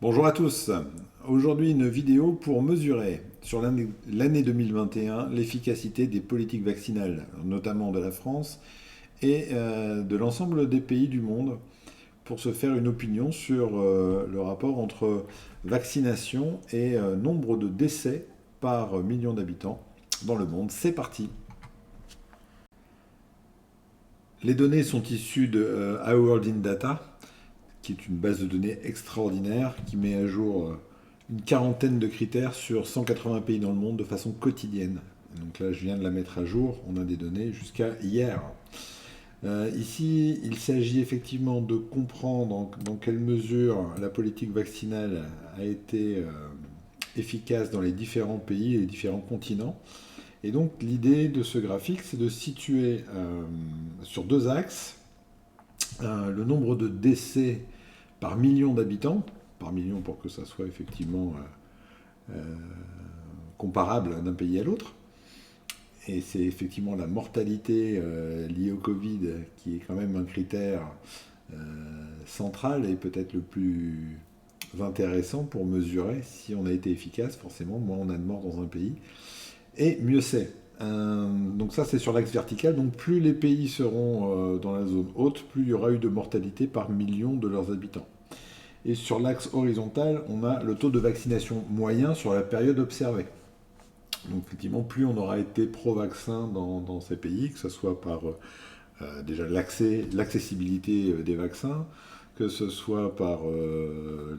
Bonjour à tous. Aujourd'hui, une vidéo pour mesurer sur l'année 2021 l'efficacité des politiques vaccinales, notamment de la France et de l'ensemble des pays du monde, pour se faire une opinion sur le rapport entre vaccination et nombre de décès par million d'habitants dans le monde. C'est parti. Les données sont issues de Our World in Data, qui est une base de données extraordinaire qui met à jour une quarantaine de critères sur 180 pays dans le monde de façon quotidienne. Donc là, je viens de la mettre à jour. On a des données jusqu'à hier. Ici, il s'agit effectivement de comprendre dans quelle mesure la politique vaccinale a été efficace dans les différents pays et les différents continents. Et donc, l'idée de ce graphique, c'est de situer sur deux axes le nombre de décès par million d'habitants, par million pour que ça soit effectivement comparable d'un pays à l'autre. Et c'est effectivement la mortalité liée au Covid qui est quand même un critère euh, central et peut-être le plus intéressant pour mesurer si on a été efficace. Forcément, moins on a de morts dans un pays, et mieux c'est. Donc ça c'est sur l'axe vertical, donc plus les pays seront dans la zone haute, plus il y aura eu de mortalité par million de leurs habitants. Et sur l'axe horizontal, on a le taux de vaccination moyen sur la période observée. Donc effectivement, plus on aura été pro-vaccin dans ces pays, que ce soit par déjà l'accessibilité des vaccins, que ce soit par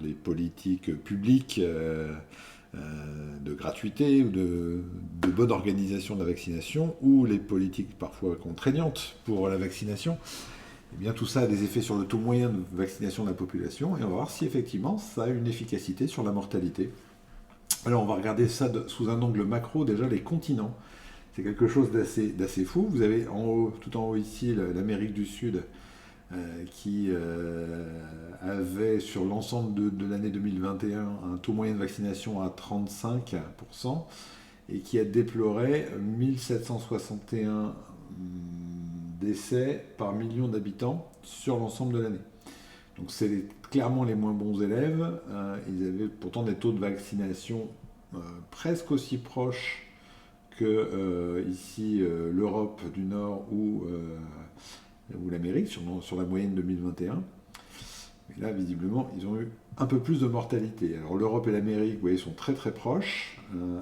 les politiques publiques de gratuité ou de bonne organisation de la vaccination, ou les politiques parfois contraignantes pour la vaccination, eh bien tout ça a des effets sur le taux moyen de vaccination de la population, et on va voir si effectivement ça a une efficacité sur la mortalité. Alors on va regarder ça sous un angle macro, déjà les continents. C'est quelque chose d'assez fou. Vous avez tout en haut ici l'Amérique du Sud qui avait sur l'ensemble de l'année 2021 un taux moyen de vaccination à 35% et qui a déploré 1761 décès par million d'habitants sur l'ensemble de l'année. Donc c'est clairement les moins bons élèves. Ils avaient pourtant des taux de vaccination presque aussi proches que ici l'Europe du Nord ou l'Amérique sur la moyenne 2021. Mais là, visiblement, ils ont eu un peu plus de mortalité. Alors l'Europe et l'Amérique, vous voyez, sont très très proches.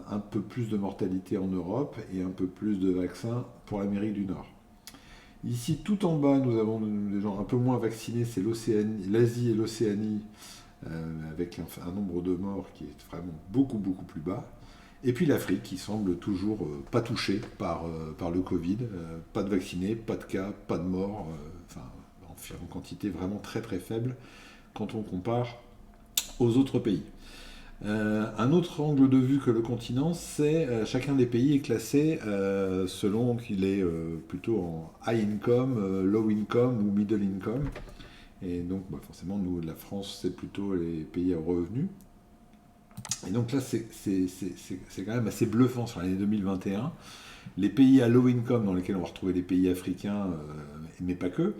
Un peu plus de mortalité en Europe et un peu plus de vaccins pour l'Amérique du Nord. Ici, tout en bas, nous avons des gens un peu moins vaccinés, c'est l'Asie et l'Océanie, avec un nombre de morts qui est vraiment beaucoup beaucoup plus bas. Et puis l'Afrique qui semble toujours pas touchée par le Covid, pas de vaccinés, pas de cas, pas de morts, enfin en quantité vraiment très très faible quand on compare aux autres pays. Un autre angle de vue que le continent, c'est chacun des pays est classé selon qu'il est plutôt en high income, low income ou middle income. Et donc bah, forcément, nous, la France, c'est plutôt les pays à revenus. Et donc là, c'est quand même assez bluffant sur l'année 2021. Les pays à low income, dans lesquels on va retrouver les pays africains, mais pas que,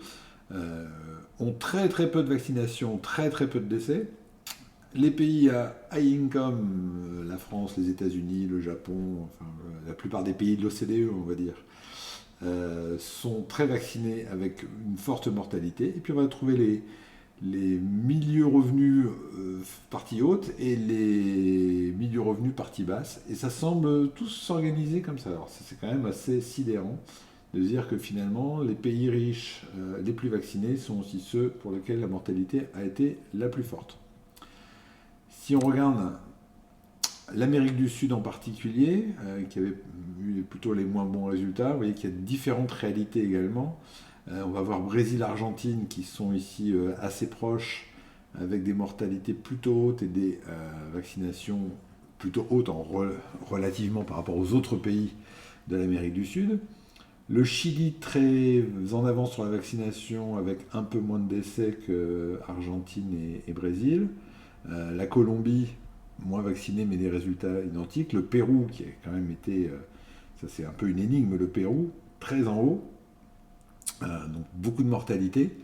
ont très très peu de vaccination, très très peu de décès. Les pays à high income, la France, les États-Unis, le Japon, enfin, la plupart des pays de l'OCDE, on va dire, sont très vaccinés avec une forte mortalité. Et puis on va trouver les milieux revenus partie haute et les milieux revenus partie basse. Et ça semble tous s'organiser comme ça. Alors c'est quand même assez sidérant de dire que finalement les pays riches, les plus vaccinés, sont aussi ceux pour lesquels la mortalité a été la plus forte. Si on regarde l'Amérique du Sud en particulier, qui avait eu plutôt les moins bons résultats, vous voyez qu'il y a différentes réalités également. On va voir Brésil-Argentine qui sont ici assez proches, avec des mortalités plutôt hautes et des vaccinations plutôt hautes relativement par rapport aux autres pays de l'Amérique du Sud. Le Chili très en avance sur la vaccination avec un peu moins de décès que Argentine et Brésil. La Colombie, moins vaccinée mais des résultats identiques. Le Pérou, qui a quand même été, ça c'est un peu une énigme, le Pérou, très en haut, donc beaucoup de mortalité,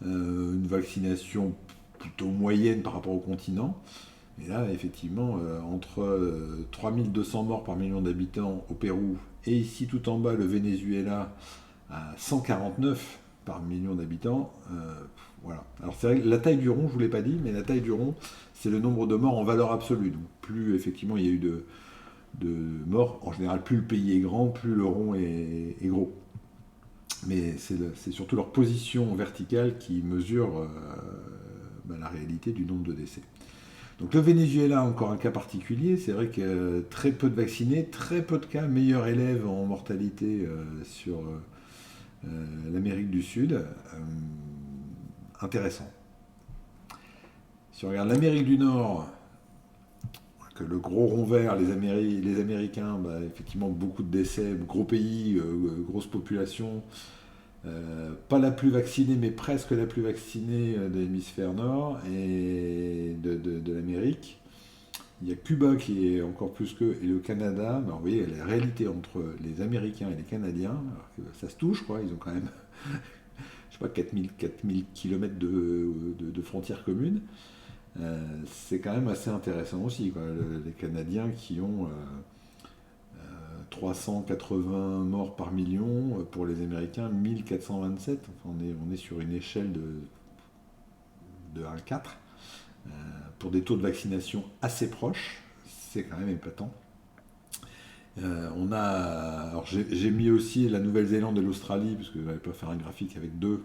une vaccination plutôt moyenne par rapport au continent. Et là, effectivement, entre 3200 morts par million d'habitants au Pérou et ici tout en bas, le Venezuela à 149 par million d'habitants, voilà. Alors c'est vrai que la taille du rond, je ne vous l'ai pas dit, mais la taille du rond, c'est le nombre de morts en valeur absolue. Donc plus effectivement il y a eu de morts, en général plus le pays est grand, plus le rond est gros. Mais c'est surtout leur position verticale qui mesure la réalité du nombre de décès. Donc le Venezuela, encore un cas particulier, c'est vrai que très peu de vaccinés, très peu de cas, meilleur élève en mortalité sur l'Amérique du Sud. Intéressant. Si on regarde l'Amérique du Nord, que le gros rond vert, les Américains, effectivement beaucoup de décès, gros pays, grosse population, pas la plus vaccinée, mais presque la plus vaccinée de l'hémisphère nord et de l'Amérique. Il y a Cuba qui est encore plus que, et le Canada. Vous voyez la réalité entre les Américains et les Canadiens, alors que ça se touche, quoi. Ils ont quand même, je sais pas, 4000 km de frontières communes. C'est quand même assez intéressant aussi, quoi. Les Canadiens qui ont 380 morts par million, pour les Américains 1427. Enfin, on est sur une échelle de 1,4 pour des taux de vaccination assez proches. C'est quand même épatant. Alors j'ai mis aussi la Nouvelle-Zélande et l'Australie, parce que je n'allais pas faire un graphique avec deux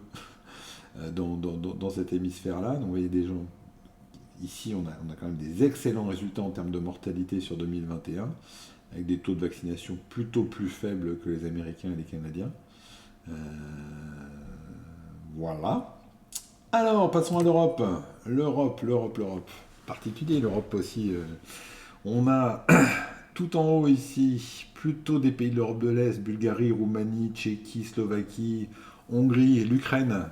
dans cet hémisphère-là. Donc vous voyez des gens. Ici, on a quand même des excellents résultats en termes de mortalité sur 2021, avec des taux de vaccination plutôt plus faibles que les Américains et les Canadiens. Voilà. Alors, passons à l'Europe. L'Europe. Particulier, l'Europe aussi. On a tout en haut ici, plutôt des pays de l'Europe de l'Est, Bulgarie, Roumanie, Tchéquie, Slovaquie, Hongrie et l'Ukraine.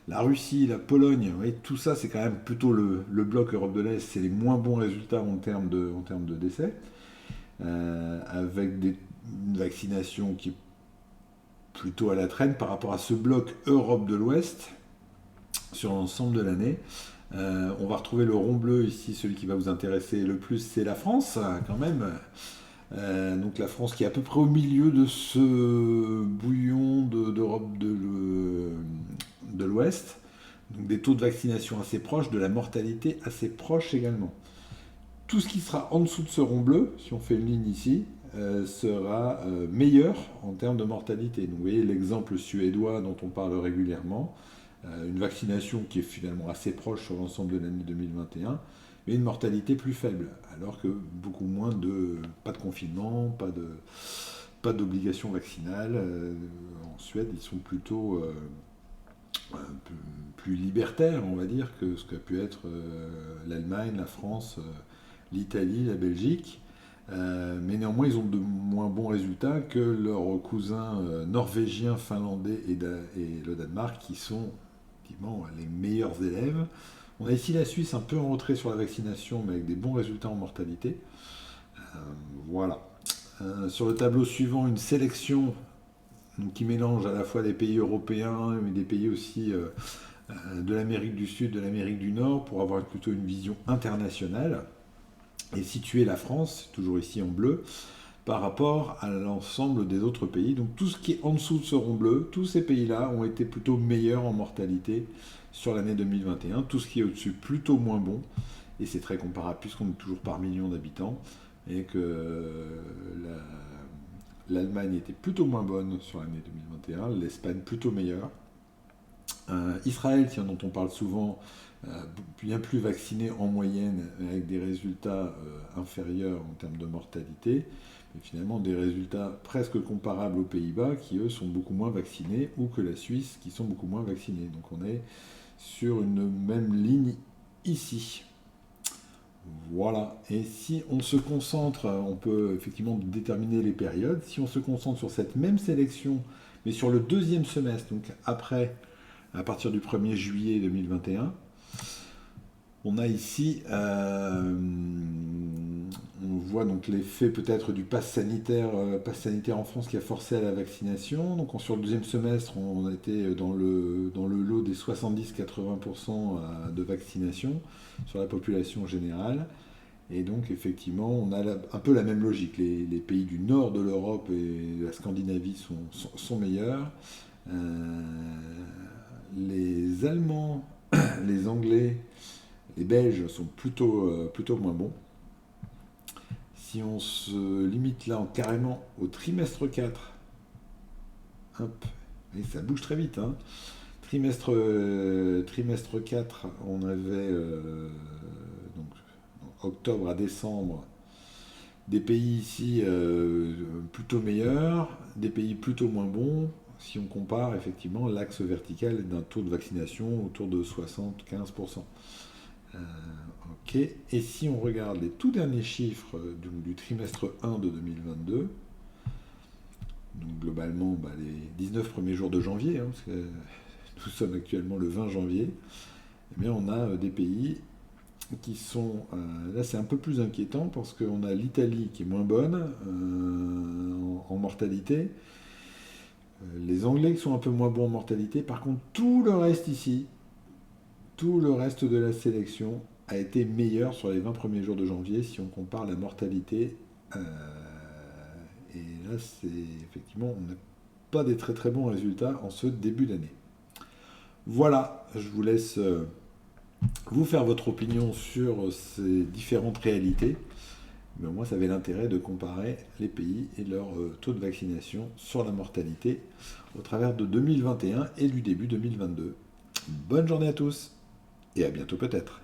La Russie, la Pologne, vous voyez, tout ça c'est quand même plutôt le bloc Europe de l'Est, c'est les moins bons résultats en termes de décès, avec une vaccination qui est plutôt à la traîne par rapport à ce bloc Europe de l'Ouest sur l'ensemble de l'année. On va retrouver le rond bleu ici, celui qui va vous intéresser le plus, c'est la France quand même. Donc la France qui est à peu près au milieu de ce bouillon d'Europe de l'Ouest, donc des taux de vaccination assez proches, de la mortalité assez proche également. Tout ce qui sera en dessous de ce rond bleu, si on fait une ligne ici, sera meilleur en termes de mortalité. Donc vous voyez l'exemple suédois dont on parle régulièrement, une vaccination qui est finalement assez proche sur l'ensemble de l'année 2021, mais une mortalité plus faible, alors que beaucoup moins pas de confinement, pas d'obligation vaccinale. En Suède, ils sont plutôt plus libertaires, on va dire, que ce qu'a pu être l'Allemagne, la France, l'Italie, la Belgique. Mais néanmoins, ils ont de moins bons résultats que leurs cousins norvégiens, finlandais et le Danemark, qui sont effectivement les meilleurs élèves. On a ici la Suisse un peu en retrait sur la vaccination, mais avec des bons résultats en mortalité. Voilà. Sur le tableau suivant, une sélection qui mélange à la fois des pays européens, mais des pays aussi de l'Amérique du Sud, de l'Amérique du Nord, pour avoir plutôt une vision internationale, et situer la France, toujours ici en bleu, par rapport à l'ensemble des autres pays. Donc tout ce qui est en dessous de ce rond bleu, tous ces pays-là ont été plutôt meilleurs en mortalité sur l'année 2021. Tout ce qui est au-dessus, plutôt moins bon. Et c'est très comparable puisqu'on est toujours par million d'habitants et que l'Allemagne était plutôt moins bonne sur l'année 2021, l'Espagne plutôt meilleure. Israël, tiens, dont on parle souvent, bien plus vacciné en moyenne, avec des résultats inférieurs en termes de mortalité, mais finalement des résultats presque comparables aux Pays-Bas, qui eux sont beaucoup moins vaccinés, ou que la Suisse, qui sont beaucoup moins vaccinés. Donc on est sur une même ligne ici. Voilà. Et si on se concentre, on peut effectivement déterminer les périodes. Si on se concentre sur cette même sélection, mais sur le deuxième semestre, donc après, à partir du 1er juillet 2021, on a ici, on On voit donc l'effet peut-être du pass sanitaire en France qui a forcé à la vaccination. Donc sur le deuxième semestre, on était dans le lot des 70-80% de vaccination sur la population générale. Et donc effectivement, on a un peu la même logique. Les pays du nord de l'Europe et de la Scandinavie sont meilleurs. Les Allemands, les Anglais, les Belges sont plutôt moins bons. Si on se limite là carrément au trimestre 4, hop, et ça bouge très vite, hein. Trimestre 4, on avait donc, octobre à décembre des pays ici plutôt meilleurs, des pays plutôt moins bons. Si on compare effectivement l'axe vertical d'un taux de vaccination autour de 75%. Ok. Et si on regarde les tout derniers chiffres du trimestre 1 de 2022, donc globalement les 19 premiers jours de janvier, hein, parce que nous sommes actuellement le 20 janvier, eh bien on a des pays qui sont... là c'est un peu plus inquiétant parce qu'on a l'Italie qui est moins bonne en mortalité, les Anglais qui sont un peu moins bons en mortalité, par contre tout le reste ici, tout le reste de la sélection a été meilleur sur les 20 premiers jours de janvier si on compare la mortalité. Et là, c'est effectivement, on n'a pas des très très bons résultats en ce début d'année. Voilà, je vous laisse vous faire votre opinion sur ces différentes réalités. Mais au moins, ça avait l'intérêt de comparer les pays et leur taux de vaccination sur la mortalité au travers de 2021 et du début 2022. Bonne journée à tous! Et à bientôt peut-être.